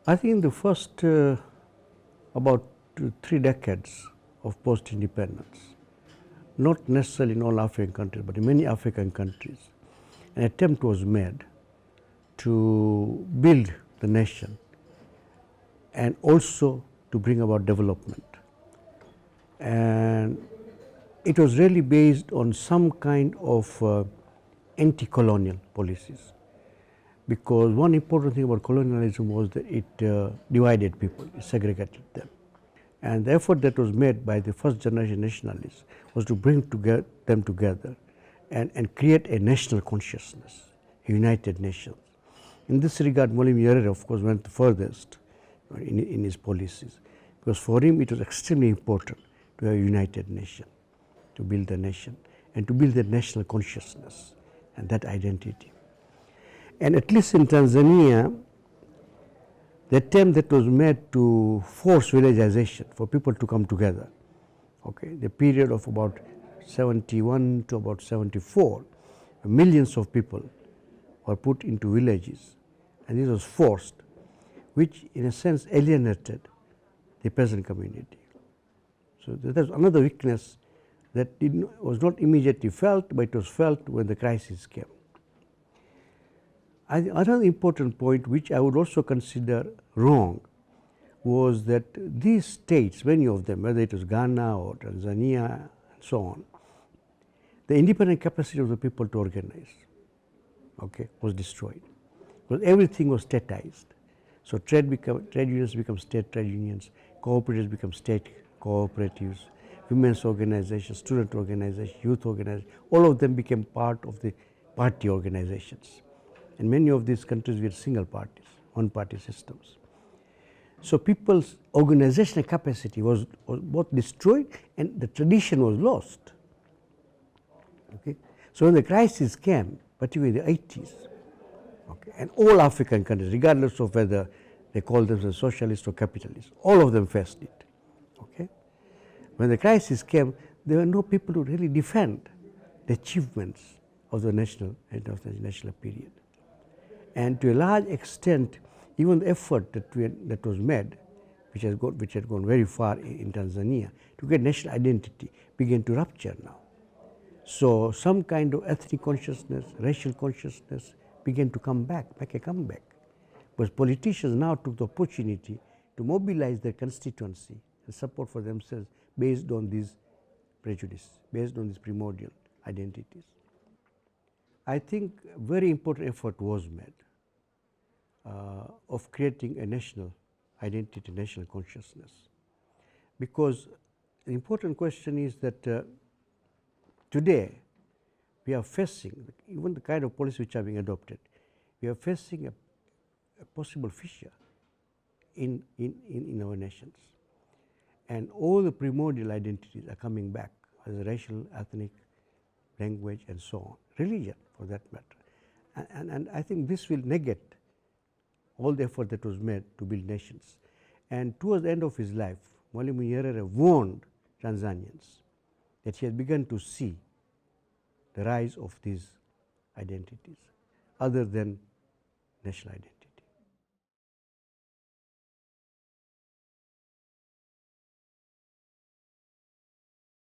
I think in the first about 3 decades of post-independence, not necessarily in all African countries, but in many African countries, an attempt was made to build the nation and also to bring about development. And it was really based on some kind of anti-colonial policies. Because one important thing about colonialism was that it divided people, it segregated them. And the effort that was made by the first generation nationalists was to bring them together and create a national consciousness, a united nation. In this regard, Nyerere, of course, went the furthest in his policies, because for him it was extremely important to have a united nation, to build a nation, and to build a national consciousness and that identity. And at least in Tanzania, the attempt that was made to force villagization, for people to come together, okay, the period of about 71 to about 74, millions of people were put into villages, and this was forced, which in a sense alienated the peasant community. So that's another weakness that was not immediately felt, but it was felt when the crisis came. Another important point, which I would also consider wrong, was that these states, many of them, whether it was Ghana or Tanzania and so on, the independent capacity of the people to organize, okay, was destroyed, because everything was statized. So trade unions become state trade unions, cooperatives become state cooperatives, women's organizations, student organizations, youth organizations, all of them became part of the party organizations. And many of these countries were single parties, one-party systems. So people's organizational capacity was both destroyed and the tradition was lost. Okay? So when the crisis came, particularly in the 80s, okay, and all African countries, regardless of whether they call themselves socialist or capitalist, all of them faced it. Okay? When the crisis came, there were no people to really defend the achievements of the national period. And to a large extent, even the effort that was made, which had gone very far in Tanzania, to get national identity, began to rupture now. So some kind of ethnic consciousness, racial consciousness began to make a comeback. Because politicians now took the opportunity to mobilize their constituency and support for themselves based on these prejudices, based on these primordial identities. I think a very important effort was made of creating a national identity, national consciousness. Because the important question is that today we are facing, even the kind of policies which are being adopted, we are facing a possible fissure in our nations. And all the primordial identities are coming back, as racial, ethnic, language, and so on, religion for that matter. And I think this will negate all the effort that was made to build nations. And towards the end of his life, Mwalimu Nyerere warned Tanzanians that he had begun to see the rise of these identities other than national identity.